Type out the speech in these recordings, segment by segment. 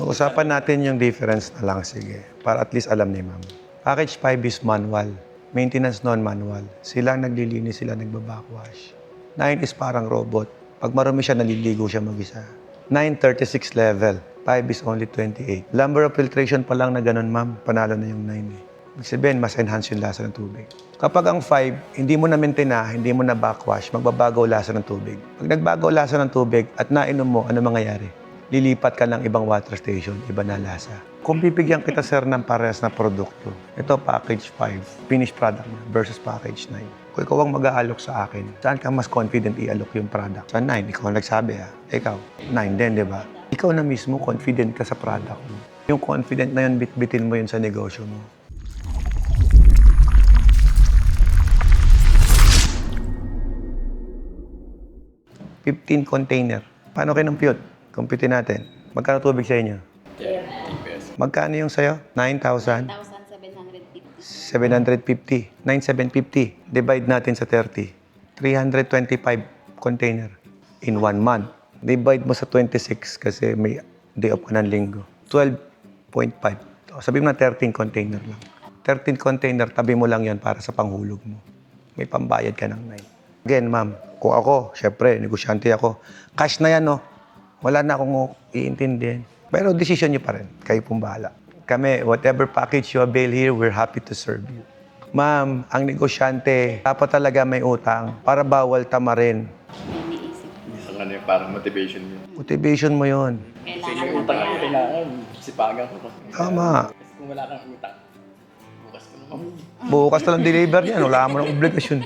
Usapan natin yung difference na lang, sige. Para at least alam ni ma'am. Package 5 is manual. Maintenance non-manual. Sila ang naglilinis, sila nagbabackwash. 9 is parang robot. Pag marumi siya, naliligo siya mag-isa. 9, 36 level. 5 is only 28. Number of filtration pa lang na ganun, ma'am. Panalo na yung 9 eh. Ibig sabihin, mas enhance yung lasa ng tubig. Kapag ang 5, hindi mo na maintain hindi mo na backwash, magbabago lasa ng tubig. Pag nagbago lasa ng tubig at nainom mo, ano mangyayari? Lilipat ka ng ibang water station, iba na lasa. Kung bibigyan kita, sir, ng parehas na produkto, ito package 5, finished product na versus package 9. Kung ikaw ang mag-aalok sa akin, saan ka mas confident i-alok yung product? Sa 9, ikaw ang nagsabi ha. Ikaw, 9 din, di ba? Ikaw na mismo, confident ka sa product mo. Yung confident na yun, bitbitin mo yun sa negosyo mo. $15 container. Paano kinumpute? Compute natin. Magkano tubig sa inyo? 30 pesos. Magkano yung sa'yo? 9,000? 1,750. 750. 9,750. Divide natin sa 30. 325 container in 1 month. Divide mo sa 26 kasi may day off ka ng linggo. 12.5. Sabihin mo na 13 container lang. 13 container, tabi mo lang yan para sa panghulog mo. May pambayad ka ng 9. Again, ma'am, kung ako, syempre, negosyante ako. Cash na yan, no? Wala na akong iintindihin. Pero decision niyo pa rin. Kayo pong bahala. Kami, whatever package you avail here, we're happy to serve you. Ma'am, ang negosyante, dapat talaga may utang para bawal tamarin. Iniisip. Isang ano yung parang motivation yun. Motivation mo yon. Kasi Kailangan yung utang ang kailangan, sipagan ko. Tama. Kasi kung wala kang utang, bukas ko naman. Bukas na lang deliver yan. Wala mo ng obligasyon.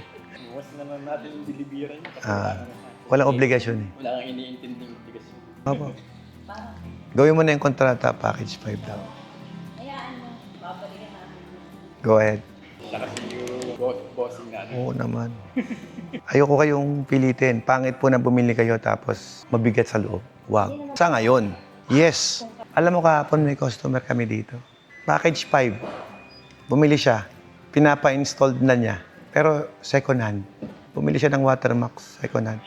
Bukas na lang natin yung delivery niya. Kasi Walang obligasyon eh. wala kang iniintinding obligasyon. Opo. Gawin mo na yung kontrata, package 5 daw. Hayaan mo, babalikan namin. Go ahead. Siya kasi yung bossing natin. Oo naman. Ayoko kayong pilitin. Pangit po na bumili kayo tapos mabigat sa loob. Wag. Sa ngayon, yes. Alam mo kahapon may customer kami dito. Package 5. Bumili siya. Pinapa-installed na niya. Pero second hand. Bumili siya ng Watermax second hand.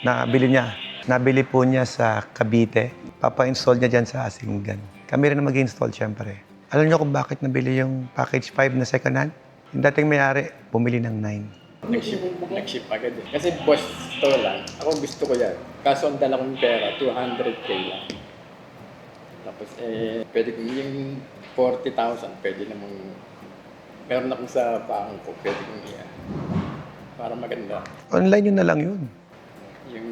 Nabili po niya sa Cavite. Papa-install niya dyan sa Asinggan. Kami rin na mag-install syempre. Alam niyo kung bakit nabili yung package 5 na second hand? Yung dating may-ari, bumili ng 9. Nag-ship agad eh. Kasi boss to lang, ako gusto ko yan. Kaso ang dala kong pera, 200K lang. Tapos pwede kong yung 40,000, pwede namang, meron akong sa pangko ko, pwede kong iyan. Para maganda. Online yun na lang yun. Yung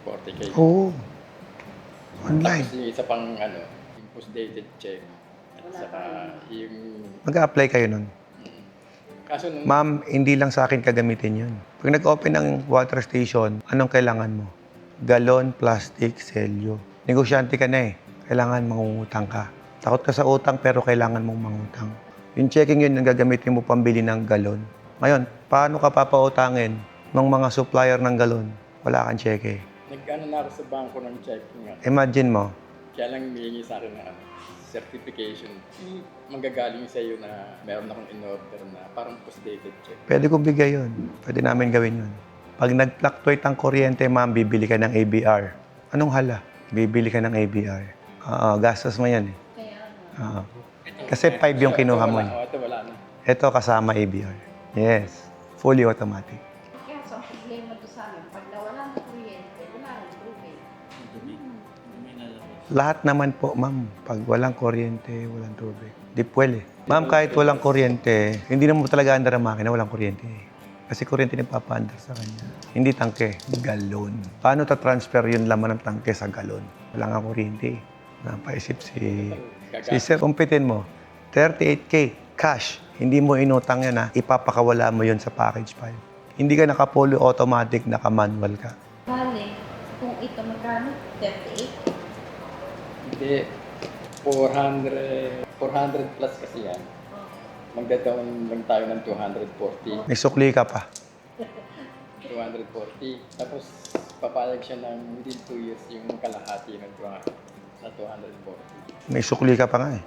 40K. Oo. Online. Tapos yung isa pang yung post-dated check. At saka yung, Mag-a-apply kayo nun. kaso nung, Ma'am, hindi lang sa akin kagamitin yun. Pag nag-open ng water station, anong kailangan mo? Galon, plastic, selyo. Negosyante ka na eh. Kailangan mangungutang ka. Takot ka sa utang pero kailangan mong mangutang. Yung checking yun ang gagamitin mo pambili ng galon. Ngayon, paano ka papautangin ng mga supplier ng galon? Wala kang cheque. na ako sa bangko ng checking nga. Imagine mo, Kaya lang humihingi sa akin na certification. Manggagaling sa iyo na meron akong in-order na parang post-dated check. pwede kong bigay yun. Pwede namin gawin yun. Pag nag-fluctuate ang kuryente, ma'am, bibili ka ng ABR. Anong hala? Bibili ka ng ABR. Gastos mo yan eh. Kaya Kasi 5 yung kinuha mo. Ito wala na. Ito kasama ABR. Yes. Fully automatic. kaya sa problema to sa amin, pag nawala ng kuryente, wala ng tubig. Lahat naman po, ma'am. Pag walang kuryente, walang tubig. Di pwede. Ma'am, kahit walang kuryente, hindi naman talaga andar ang makina, walang kuryente. Kasi kuryente na papaandar sa kanya. Hindi tangke, galon. Paano ta-transfer yung laman ng tangke sa galon? Wala nga kuryente. Napaisip si Sir, kumpitin mo. 38K, cash. Hindi mo inutang yan ha. Ipapakawala mo yun sa package 5. Hindi ka naka-fully automatic, naka-manual ka. Bale, kung ito magkano? 38? Hindi. 400 plus kasi yan. Magdadaon lang tayo ng 240. May sukli ka pa. 240. Tapos papayag siya ng within 2 years yung kalahati ng 240. May sukli ka pa nga eh.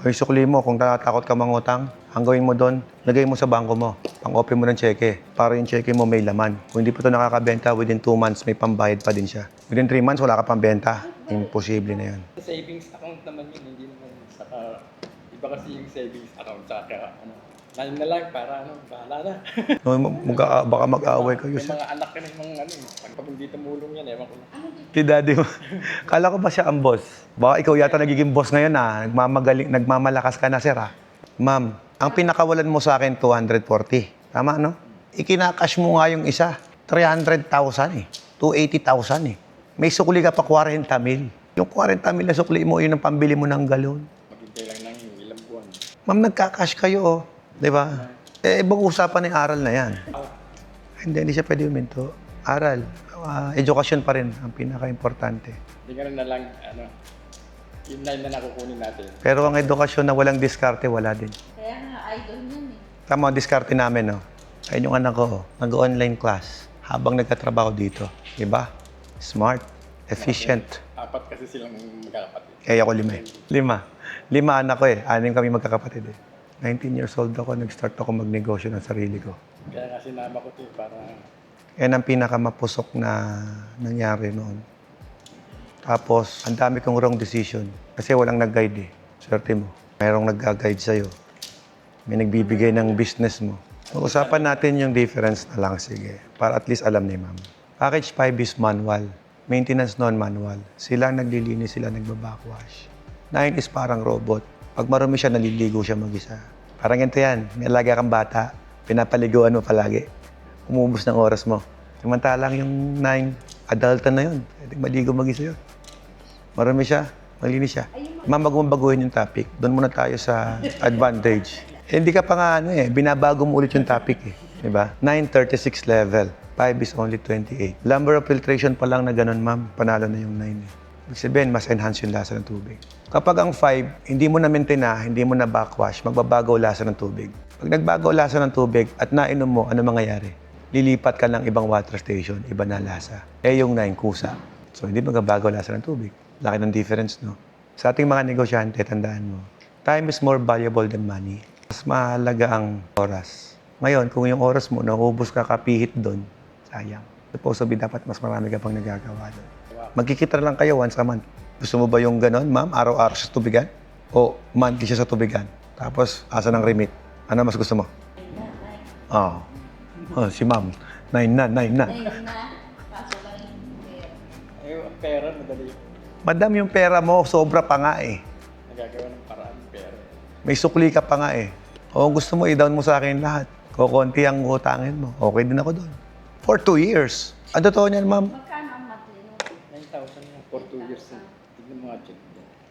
O yung sukli mo, kung natatakot ka mangutang, ang gawin mo doon, lagay mo sa bangko mo. Pang-open mo ng cheque. Para yung cheque mo may laman. Kung hindi pa ito nakakabenta, within 2 months, may pambayad pa din siya. Within 3 months, wala ka pang benta. Imposible na yan. Savings account naman yun, hindi naman saka, iba kasi yung savings account, saka ano, line na lang para ano, bahala na. No, baka mag-aaway kayo May sa... mga anak ka na yung mga ano, pag hindi tumulong yan, ewan ko na. Ti daddy mo. Kala ko ba siya ang boss? Baka ikaw yata nagiging boss ngayon Nagmamagaling, nagmamalakas ka na, sir Ma'am, ang pinakawalan mo sa akin, 240. Tama, no? Ikinakash mo nga yung isa. 300,000 eh. 280,000 eh. May sukli ka pa 40 mil. Yung 40 mil na sukli mo, yun ang pambili mo ng galon. Maghintay lang ng ilang buwan. Ma'am, nagkakash kayo, oh. Di ba? Ibang usapan ng aral na yan. Hindi siya pwede huminto. Aral. Edukasyon pa rin ang pinaka-importante. Hindi ka na lang, ano, yung line na nakukunin natin. Pero ang edukasyon na walang diskarte, wala din. Kaya nga, idol yun eh. Tama, diskarte namin, no? Ayun yung anak ko, nag-online class habang nagtatrabaho dito. Diba? Smart, efficient. 4 kasi silang magkakapatid. Kaya ako 5 eh. 5 anak ko eh. 6 kami magkakapatid eh. 19 years old ako, nag-start ako magnegosyo ng sarili ko. Kaya nga sinama ko ito para Yan ang pinakamapusok na nangyari noon. Tapos, ang dami kong wrong decision. Kasi walang nag-guide eh. Swerte mo. Mayroong nag-guide sa'yo. May nagbibigay ng business mo. Usapan natin yung difference na lang, sige. Para at least alam ni ma'am. Package 5 is manual. Maintenance non-manual. Sila ang naglilinis, sila nagbabackwash. 9 is parang robot. Pag marumi siya, naliligo siya mag-isa. Parang ganito yan. May alaga kang bata. Pinapaliguan mo palagi. Umubos ng oras mo. Samantalang yung 9, adulta na yun. Pwede maligo mag-isa yun. Marumi siya, malinis siya. Ma'am, wag mong baguhin yung topic. Doon muna tayo sa advantage. Hindi ka pa nga binabago mo ulit yung topic eh. Diba? 936 level. 5 is only 28. Number of filtration pa lang na ganun, ma'am. Panalo na yung 9 eh. Ibig sabihin, mas enhance yung lasa ng tubig. Kapag ang 5, hindi mo na maintain hindi mo na backwash, magbabago lasa ng tubig. Pag nagbago lasa ng tubig at nainom mo, ano mangyayari? Lilipat ka ng ibang water station, iba na lasa. Yung 9, kusa. So, hindi magbabago lasa ng tubig. Laki ng difference, no? Sa ating mga negosyante, tandaan mo, time is more valuable than money. Mas mahalaga ang oras. Ngayon, kung yung oras mo, naubos ka kapihit doon, sayang. Supposedly, dapat mas marami ka pang nagagawa doon. Magkikita lang kayo once a month. Gusto mo ba yung ganon, ma'am? Araw-araw sa tubigan? O monthly siya sa tubigan? Tapos, asa ng remit? Ano mas gusto mo? Oo. Oh, si ma'am. 9 na. Ayun na, kaso lang yung pera. ang pera, madali. Madam, yung pera mo, sobra pa nga eh. Nagagawa ng paraan ng pera. May sukli ka pa nga eh. O gusto mo, i-down mo sa akin lahat. Kukunti ang utangin mo. Okay din ako doon. For 2 years. Ang totoo niyan, ma'am, Magkano ang monthly nun? 9,000 na for 2 years. Tignan mo nga, check.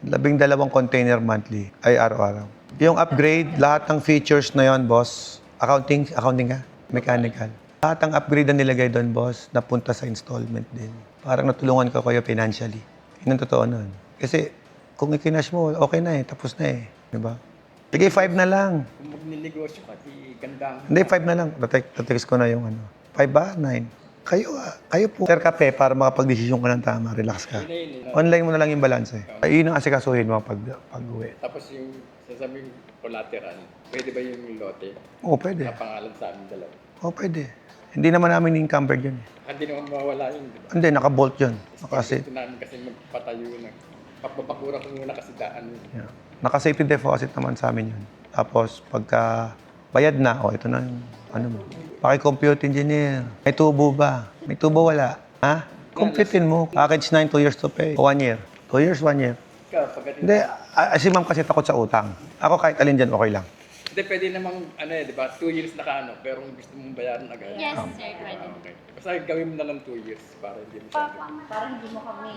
12 container monthly ay araw-araw. Yung upgrade, lahat ng features na yon, boss, accounting ka, mechanical. Lahat ng upgrade na nilagay doon, boss, napunta sa installment din. Parang natulungan ko kayo financially. Yun ang totoo nun. Kasi kung ikinash mo, okay na eh, tapos na eh. Diba? Sige, 5 na lang. Kung magnilnegosyo ka, di ganda. Hindi, 5 na lang. Tatext ko na yung 5 ba? 9. Kayo po. Sir Kape, para makapag-desisyon ka ng tama, relax ka. Online mo na lang yung balance eh. Yun ang asikasuhin mo pag-uwi. Tapos yung sasabing collateral, pwede ba yung lote? Oo, pwede. Nakapangalan sa amin dalawa. Oo, pwede. Hindi naman namin encumbered yun eh. Hindi naman mawala yun, di ba? Hindi, naka-bolt yun. Naka-safe. Gusto namin kasi magpatayo ng papapakura ko muna kasi daan. Yeah. Naka-safety deposit naman sa amin yun. Tapos, pagka bayad na, ito na yung mo. Paki-compute engineer. May tubo ba? May tubo wala? Ha? Computein mo. Package 9, 2 years to pay. O 1 year. 2 years, 1 year. Ikaw, pagdating Hindi, si ma'am kasi takot sa utang. Ako kahit alin dyan, okay lang. Hindi, pwede namang, di ba, 2 years pero kung gusto mong bayaran agad. Yes, sir, pwede. Okay. Basta gawin mo na lang 2 years para hindi mo siya. Parang hindi mo kami...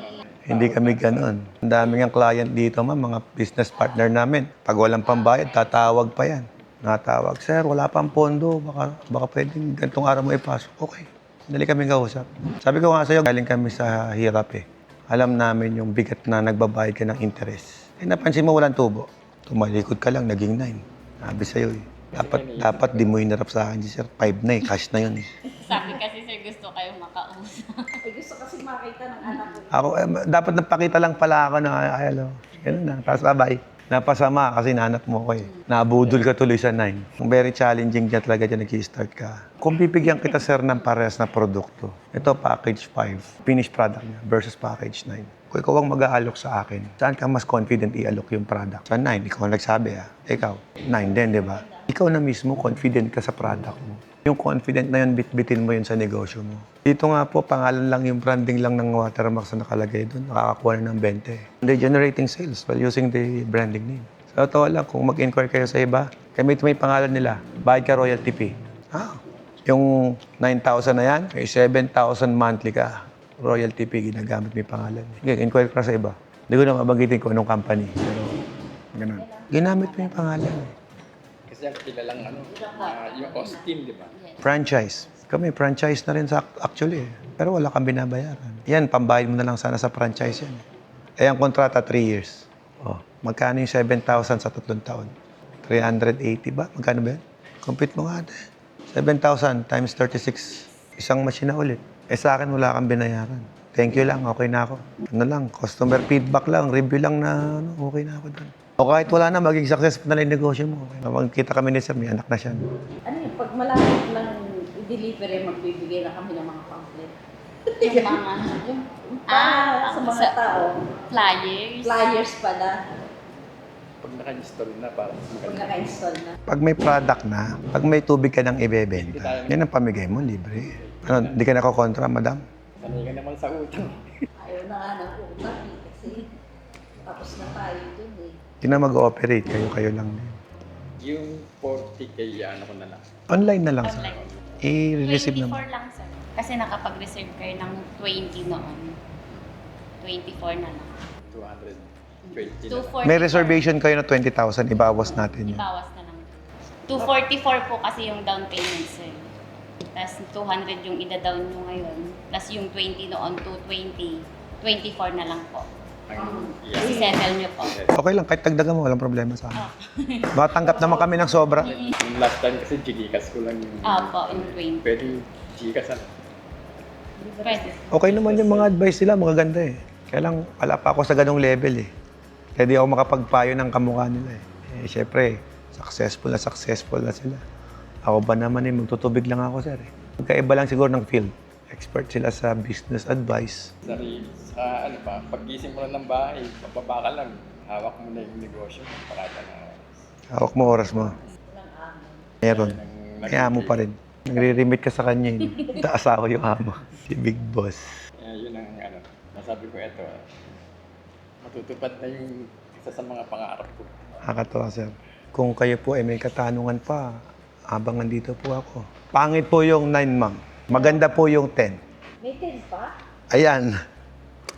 Hindi kami ganun. Ang daming ang client dito, ma'am, mga business partner namin. Pag walang pambayad, tatawag pa yan. Natawag, sir, wala pang pondo. Baka pwedeng ganitong araw mo ipasok. Okay. Dali kami kausap. Sabi ko nga sa'yo, galing kami sa hirap eh. Alam namin yung bigat na nagbabayad ka ng interest. Napansin mo walang tubo. Tumalikod ka lang, naging 9. Sabi sa'yo eh. Dapat di mo hinarap sa akin, sir. 5 na eh. Cash na yun eh. Sabi kasi sir, gusto kayong makausap. gusto kasi makita ng anak ko. Ako, dapat napakita lang pala ako na, hello. Ganun na. Tapos bye. Napasama kasi nanap mo ko eh. Nabudol ka tuloy sa 9. Very challenging dyan talaga dyan nag-start ka. Kung bibigyan kita, sir, ng parehas na produkto, ito package 5, finished product niya versus package 9. Kung ikaw ang mag-aalok sa akin, saan ka mas confident i-alok yung product? Sa 9, ikaw ang nagsabi Ikaw, 9 din, di ba? Ikaw na mismo, confident ka sa product mo. Yung confident na yun, bitbitin mo yun sa negosyo mo. Dito nga po, pangalan lang yung branding lang ng Watermarks na nakalagay doon. Nakakakuha na ng 20. They're generating sales while using the branding name. Sa totoo lang, kung mag-inquire kayo sa iba, kami may pangalan nila, bayad ka royalty fee. Yung 9,000 na yan, may 7,000 monthly ka. Royalty fee, ginagamit may pangalan. Sige, inquire ka sa iba. Hindi ko na mabagitin ko anong company. Pero, ganun. Ginamit mo yung pangalan. Kasi ang kilalang yung Austin, di ba? Franchise. Kami, franchise na rin sa actually. Pero wala kang binabayaran. Yan, pambayad mo na lang sana sa franchise yan. Ang kontrata, 3 years. Magkano yung 7,000 sa 3 taon? 380 ba? Magkano ba yan? Compute mo nga. 7,000 times 36. Isang machine na ulit. Sa akin, wala kang binayaran. Thank you lang, okay na ako. Ano lang, customer feedback lang, review lang na okay na ako doon. O kahit wala na, maging successful na lang yung negosyo mo. Magkita kami ni Sir, may anak na siya. Ano yun, pag malapit lang i-delivery, magbibigay na kami ng mga pamphlet. Yung mga Sa mga tao. flyers. Flyers pala, Pag naka-install na, parang pag maganda. naka-install na. Pag may product na, pag may tubig ka nang ibebenta, yan ang pamigay mo, libre. Ano, di ka nakakontra, madam? Sanay ka naman sa utang. Ayaw na nga ng utak kasi tapos na tayo dun eh. Hindi na mag-ooperate, kayo lang din. Yung 40K, ano ko na lang. Online na lang, sir. Online. I-receive 24 naman. lang, sir. Kasi nakapag-reserve kayo ng 20 noon. 24 na lang. 220 na lang. 244. May reservation kayo na 20,000, ibawas natin yun. Ibawas na lang. 244 po kasi yung down payment, sir. Tapos 200 yung ida-down nyo ngayon. Plus yung 20 noon, 220. 24 na lang po. Ang I-settle nyo po. Okay lang, kahit dagdagan mo, walang problema sa akin. Matanggap naman kami ng sobra. Yung last time kasi Gcash ko lang yung... Opo, yung 20. Pwede Gcash ano. Pwede. Okay naman yung mga advice nila, magaganda eh. Kaya lang, wala pa ako sa ganong level eh. Kaya di ako makapagpayo ng kamukha nila eh. Syempre, successful na sila. Ako ba naman eh, magtutubig lang ako, sir eh. Magkaiba lang siguro ng field. Expert sila sa business advice. Sa ano pa, pag-gising mo lang ng bahay, pababa ka lang. Hawak mo na yung negosyo mo. Parata na. Hawak mo oras mo. Meron. May amo pa rin. Nagre-remit ka sa kanya yun. Sa asawa yung amo. Si Big Boss. Yun ang ano, masabi ko ito. Matutupad na yung isa sa mga pangarap ko. Nakakatawa, sir. Kung kayo po ay may katanungan pa, habang nandito po ako. Pangit po yung 9, ma'am. Maganda po yung 10. May 10 pa? Ayan.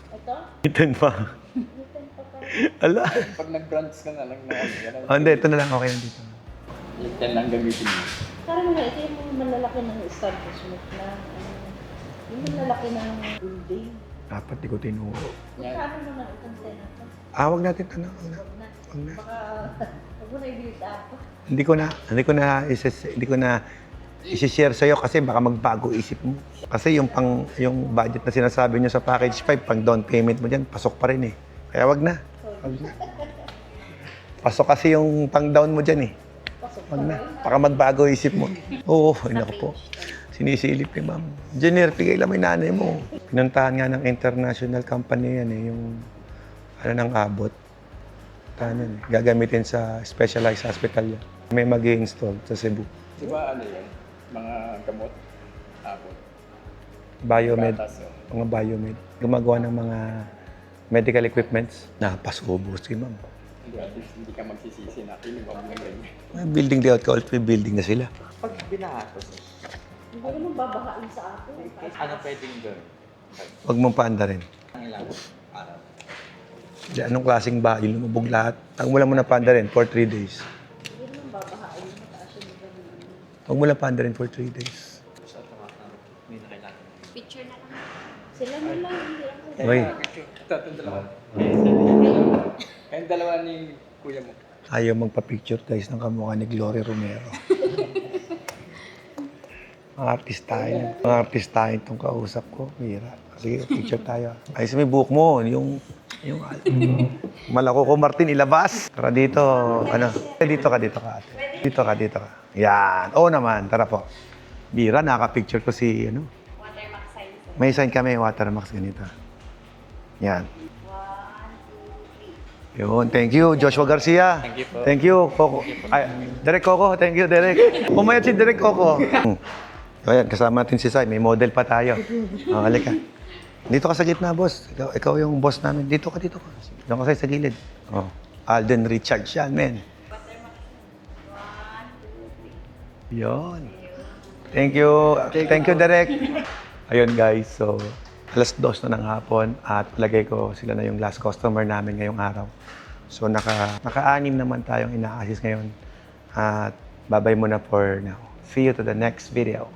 Ito? 10 pa. May 10 pa tayo. Ala. Pag nag-branch ka na lang na ano, Hindi, ito na lang. Okay na dito. yung 10 lang gamitin mo. Parang nga, ito yung malalaki ng establishment na, yung malalaki ng building. Dapat di ko tinuro. Magkano naman itong 10 na ito? Wag natin tanong. Wag na. Wag na. Baka, huwag mo na i-build up. Hindi ko na isi-share sa'yo kasi baka magbago isip mo. Kasi yung budget na sinasabi nyo sa package 5, pang down payment mo dyan, pasok pa rin eh. Kaya wag na. Wag na. Pasok kasi yung pang down mo dyan eh. Wag na. Baka magbago isip mo. Oo, naku po. Sinisilip ni ma'am. Engineer, pigay lang may nanay mo. Pinuntahan nga ng international company yan eh, yung ng abot. Tanan eh. Gagamitin sa specialized hospital yan. May mag-i-install sa Cebu. Di ba ano yun? Mga gamot, abot. Biomed. Gatas, oh. Mga biomed. Gumagawa ng mga medical equipments. Napasubos si ma'am. Hindi, at least hindi ka magsisisi na kinuha mo ng ganyan. May building layout ka, ultimate building na sila. Pag binahatos, Hindi ko naman babahain sa akin. ano pwedeng doon? Huwag mong paanda rin. Ang ilang araw. Di, anong klaseng bahay? Lumubog lahat. Ang wala mo na paanda rin for 3 days. Hindi naman babahain. Mataas yung ganun. Huwag mo na paanda rin for 3 days. Sa may nakailangan. Picture na lang. Sila na lang, hindi ako. Uy, Ito, itong dalawa. Kayong dalawa ni kuya mo. ayaw magpa-picture guys ng kamukha ni Gloria Romero. Mga artistahin. Mga artistahin itong kausap ko. Mira. Sige, picture tayo. Ayos may buhok mo. Yung Yung malako ko, Martin, ilabas. Tara dito, ano. Dito ka, ate. Dito ka. Yan. Oo naman, tara po. Bira, nakaka-picture ko si, ano. Watermark sign, sir. May sign kami, watermarks ganito. Yan. 1, 2, 3. Yun, thank you, Joshua Garcia. Thank you po. Thank you, Coco. Ay, Derek Coco, thank you, Derek. Pumayat si Derek Coco. Ayan, kasama natin si Sai. May model pa tayo. Oh, halika. Dito ka sa gitna, boss. Ikaw yung boss namin. Dito ka. Doon ka sa gilid. Oh. Alden Richards yan, men. Yun. Thank you. Thank you, Derek. Ayun, guys. So, alas 2 na ng hapon at palagay ko sila na yung last customer namin ngayong araw. So, naka-anim naman tayong ina-assist ngayon. At babay muna for now. See you to the next video.